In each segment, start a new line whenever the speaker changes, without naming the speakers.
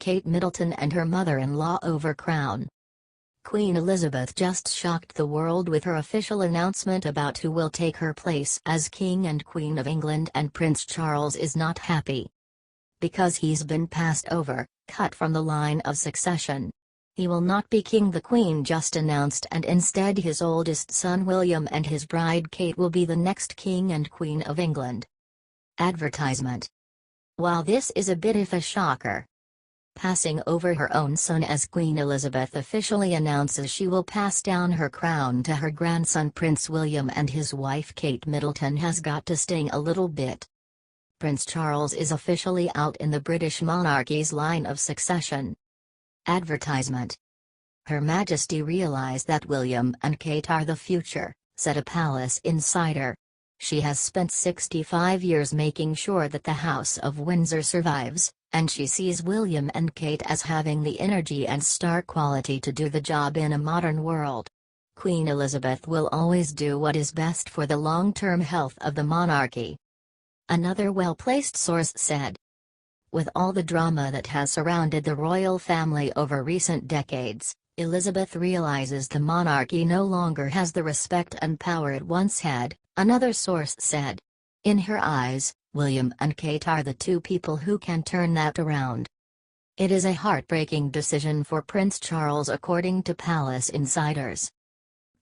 Kate Middleton and her mother-in-law over crown. Queen Elizabeth just shocked the world with her official announcement about who will take her place as King and Queen of England, and Prince Charles is not happy. Because he's been passed over, cut from the line of succession. He will not be king, the Queen just announced, and instead his oldest son William and his bride Kate will be the next King and Queen of England. Advertisement. While this is a bit of a shocker, passing over her own son as Queen Elizabeth officially announces she will pass down her crown to her grandson Prince William and his wife Kate Middleton has got to sting a little bit. Prince Charles is officially out in the British monarchy's line of succession. Advertisement. Her Majesty realized that William and Kate are the future, said a palace insider. She has spent 65 years making sure that the House of Windsor survives, and she sees William and Kate as having the energy and star quality to do the job in a modern world. Queen Elizabeth will always do what is best for the long-term health of the monarchy. Another well-placed source said. With all the drama that has surrounded the royal family over recent decades, Elizabeth realizes the monarchy no longer has the respect and power it once had, another source said. In her eyes, William and Kate are the two people who can turn that around. It is a heartbreaking decision for Prince Charles, according to palace insiders.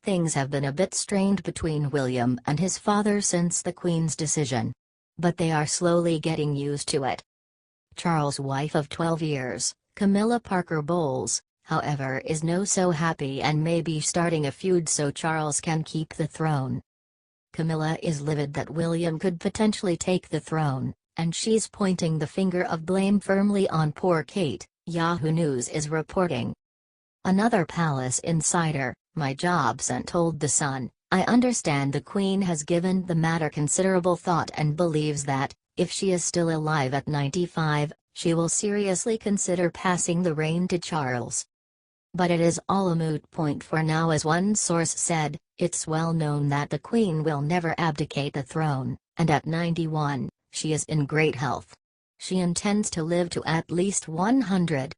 Things have been a bit strained between William and his father since the Queen's decision. But they are slowly getting used to it. Charles' wife of 12 years, Camilla Parker Bowles, however, is no so happy and may be starting a feud so Charles can keep the throne. Camilla is livid that William could potentially take the throne, and she's pointing the finger of blame firmly on poor Kate, Yahoo News is reporting. Another palace insider, My Jobson, told The Sun, I understand the Queen has given the matter considerable thought and believes that, if she is still alive at 95, she will seriously consider passing the reign to Charles. But it is all a moot point for now, as one source said. It's well known that the Queen will never abdicate the throne, and at 91, she is in great health. She intends to live to at least 100.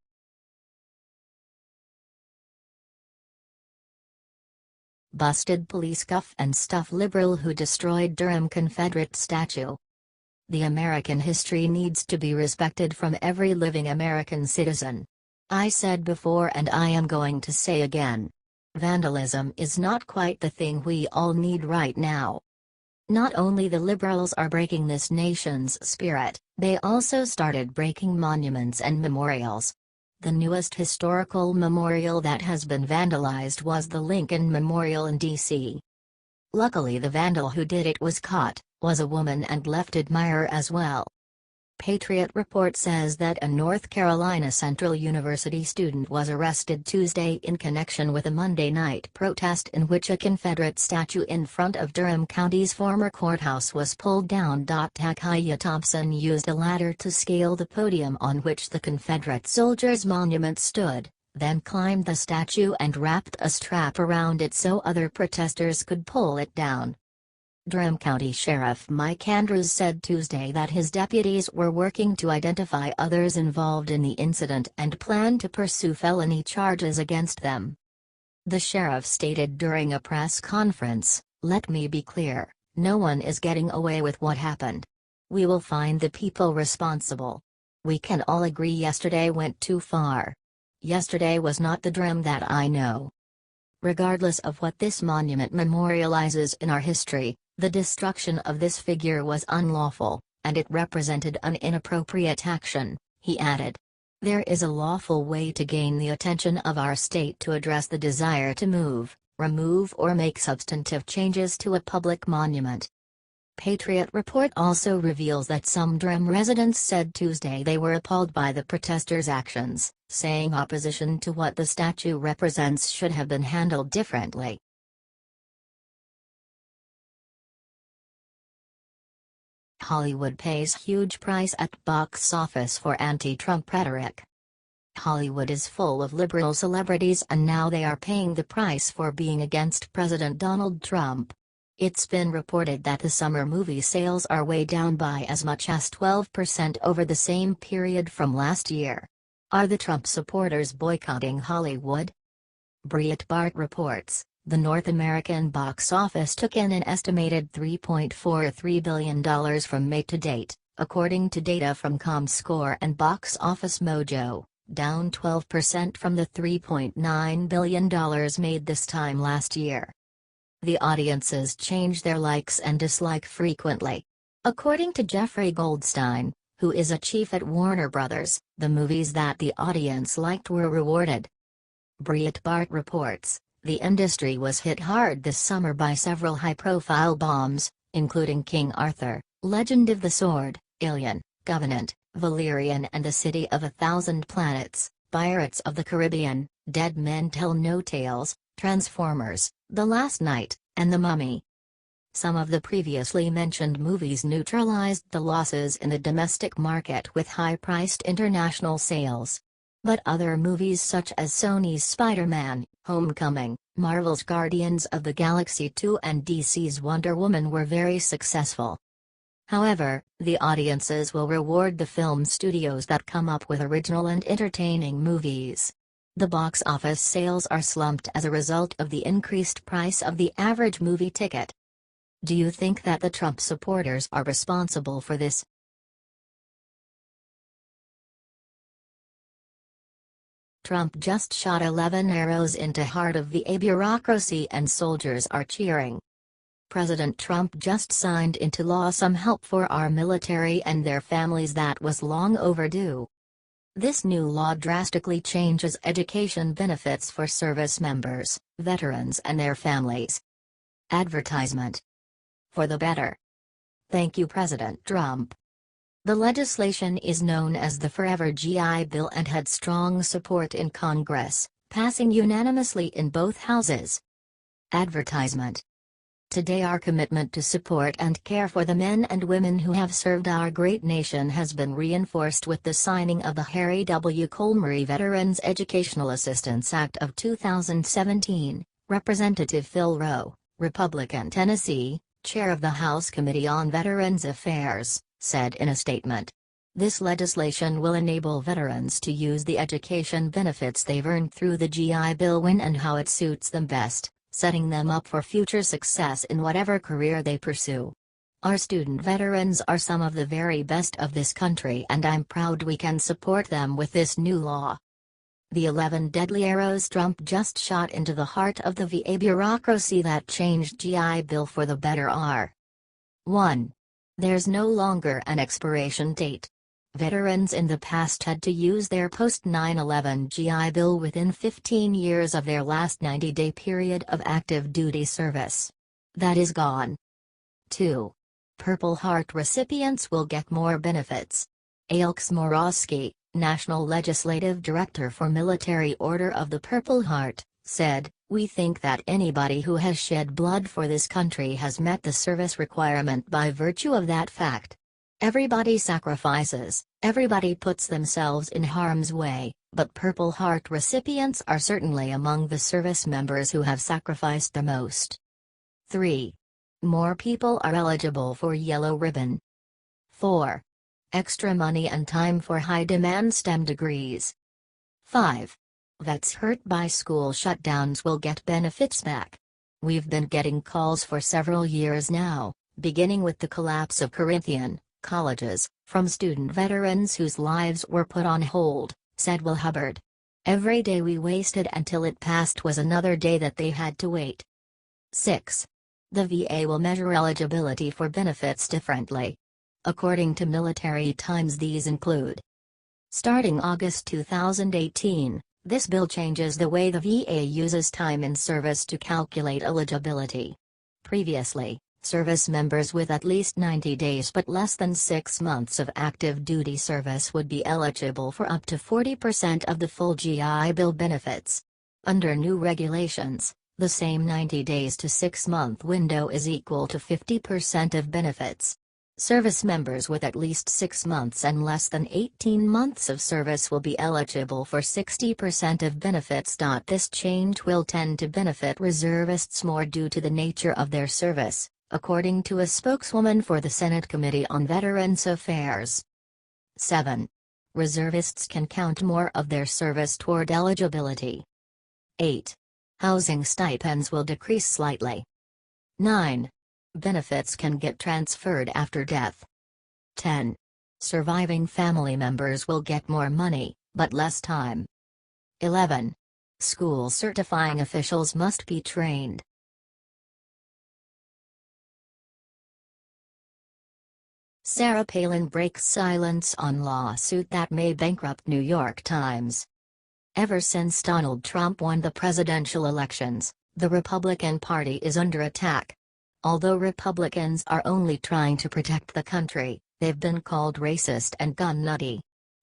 Busted police cuff and stuff liberal who destroyed Durham Confederate statue. The American history needs to be respected from every living American citizen. I said before and I am going to say again. Vandalism is not quite the thing we all need right now. Not only the liberals are breaking this nation's spirit, they also started breaking monuments and memorials. The newest historical memorial that has been vandalized was the Lincoln Memorial in D.C. Luckily the vandal who did it was caught, was a woman and left admirer as well. Patriot report says that a North Carolina Central University student was arrested Tuesday in connection with a Monday night protest in which a Confederate statue in front of Durham County's former courthouse was pulled down. Takaya Thompson used a ladder to scale the podium on which the Confederate soldiers' monument stood, then climbed the statue and wrapped a strap around it so other protesters could pull it down. Durham County Sheriff Mike Andrews said Tuesday that his deputies were working to identify others involved in the incident and plan to pursue felony charges against them. The sheriff stated during a press conference, "Let me be clear, no one is getting away with what happened. We will find the people responsible. We can all agree yesterday went too far. Yesterday was not the Durham that I know." Regardless of what this monument memorializes in our history, the destruction of this figure was unlawful, and it represented an inappropriate action, he added. There is a lawful way to gain the attention of our state to address the desire to move, remove or make substantive changes to a public monument. Patriot report also reveals that some Durham residents said Tuesday they were appalled by the protesters' actions, saying opposition to what the statue represents should have been handled differently. Hollywood pays huge price at box office for anti-Trump rhetoric. Hollywood is full of liberal celebrities and now they are paying the price for being against President Donald Trump. It's been reported that the summer movie sales are way down by as much as 12% over the same period from last year. Are the Trump supporters boycotting Hollywood? Breitbart reports, the North American box office took in an estimated $3.43 billion from May to date, according to data from ComScore and Box Office Mojo, down 12% from the $3.9 billion made this time last year. The audiences change their likes and dislike frequently. According to Jeffrey Goldstein, who is a chief at Warner Brothers, the movies that the audience liked were rewarded. Breitbart reports, the industry was hit hard this summer by several high-profile bombs, including King Arthur, Legend of the Sword, Alien, Covenant, Valerian and the City of a Thousand Planets, Pirates of the Caribbean, Dead Men Tell No Tales, Transformers, The Last Knight, and The Mummy. Some of the previously mentioned movies neutralized the losses in the domestic market with high-priced international sales. But other movies such as Sony's Spider-Man, Homecoming, Marvel's Guardians of the Galaxy 2 and DC's Wonder Woman were very successful. However, the audiences will reward the film studios that come up with original and entertaining movies. The box office sales are slumped as a result of the increased price of the average movie ticket. Do you think that the Trump supporters are responsible for this? Trump just shot 11 arrows into heart of VA bureaucracy and soldiers are cheering. President Trump just signed into law some help for our military and their families that was long overdue. This new law drastically changes education benefits for service members, veterans and their families. Advertisement. For the better. Thank you, President Trump. The legislation is known as the Forever GI Bill and had strong support in Congress, passing unanimously in both houses. Advertisement. Today our commitment to support and care for the men and women who have served our great nation has been reinforced with the signing of the Harry W. Colmary Veterans Educational Assistance Act of 2017, Representative Phil Rowe, Republican Tennessee, chair of the House Committee on Veterans Affairs, said in a statement. This legislation will enable veterans to use the education benefits they've earned through the GI Bill when and how it suits them best, setting them up for future success in whatever career they pursue. Our student veterans are some of the very best of this country and I'm proud we can support them with this new law. The 11 deadly arrows Trump just shot into the heart of the VA bureaucracy that changed GI Bill for the better are: 1. There's no longer an expiration date. Veterans in the past had to use their post-9/11 GI Bill within 15 years of their last 90-day period of active duty service. That is gone. 2. Purple Heart recipients will get more benefits. Alex Morosky, National Legislative Director for Military Order of the Purple Heart, said, "We think that anybody who has shed blood for this country has met the service requirement by virtue of that fact. Everybody sacrifices, everybody puts themselves in harm's way, but Purple Heart recipients are certainly among the service members who have sacrificed the most." 3. More people are eligible for Yellow Ribbon. 4. Extra money and time for high-demand STEM degrees. 5. Vets hurt by school shutdowns will get benefits back. We've been getting calls for several years now, beginning with the collapse of Corinthian colleges, from student veterans whose lives were put on hold, said Will Hubbard. Every day we wasted until it passed was another day that they had to wait. 6. The VA will measure eligibility for benefits differently. According to Military Times, these include: starting August 2018, this bill changes the way the VA uses time in service to calculate eligibility. Previously, service members with at least 90 days but less than 6 months of active duty service would be eligible for up to 40% of the full GI Bill benefits. Under new regulations, the same 90 days to 6-month window is equal to 50% of benefits. Service members with at least 6 months and less than 18 months of service will be eligible for 60% of benefits. This change will tend to benefit reservists more due to the nature of their service, according to a spokeswoman for the Senate Committee on Veterans Affairs. 7. Reservists can count more of their service toward eligibility. 8. Housing stipends will decrease slightly. 9. Benefits can get transferred after death. 10. Surviving family members will get more money, but less time. 11. School certifying officials must be trained. Sarah Palin breaks silence on lawsuit that may bankrupt New York Times. Ever since Donald Trump won the presidential elections, the Republican Party is under attack. Although Republicans are only trying to protect the country, they've been called racist and gun nutty.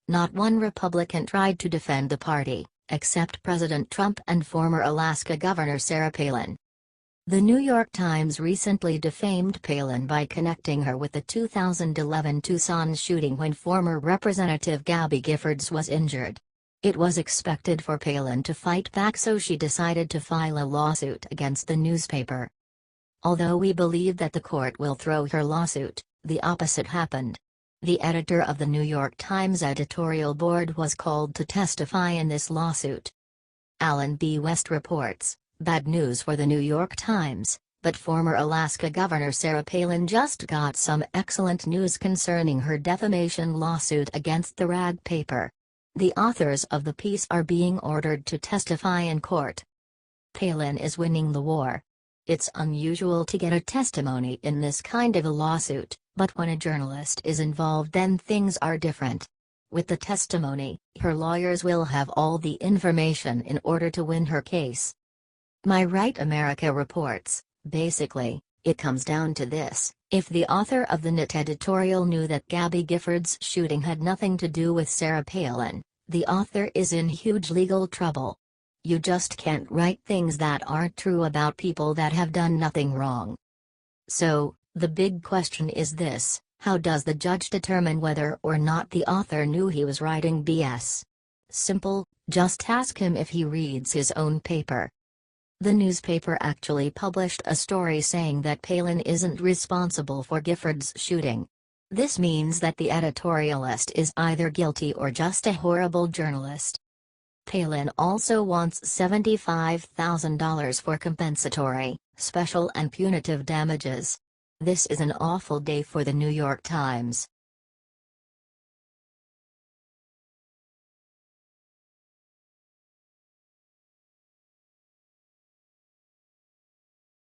Not one Republican tried to defend the party, except President Trump and former Alaska Governor Sarah Palin. The New York Times recently defamed Palin by connecting her with the 2011 Tucson shooting when former Representative Gabby Giffords was injured. It was expected for Palin to fight back, so she decided to file a lawsuit against the newspaper. Although we believe that the court will throw her lawsuit, the opposite happened. The editor of the New York Times editorial board was called to testify in this lawsuit. Alan B. West reports, bad news for the New York Times, but former Alaska Governor Sarah Palin just got some excellent news concerning her defamation lawsuit against the rag paper. The authors of the piece are being ordered to testify in court. Palin is winning the war. It's unusual to get a testimony in this kind of a lawsuit, but when a journalist is involved, then things are different. With the testimony, her lawyers will have all the information in order to win her case. My Right America reports, basically, it comes down to this: if the author of the NIT editorial knew that Gabby Giffords' shooting had nothing to do with Sarah Palin, the author is in huge legal trouble. You just can't write things that aren't true about people that have done nothing wrong. So, the big question is this: how does the judge determine whether or not the author knew he was writing BS? Simple, just ask him if he reads his own paper. The newspaper actually published a story saying that Palin isn't responsible for Giffords' shooting. This means that the editorialist is either guilty or just a horrible journalist. Palin also wants $75,000 for compensatory, special and punitive damages. This is an awful day for the New York Times.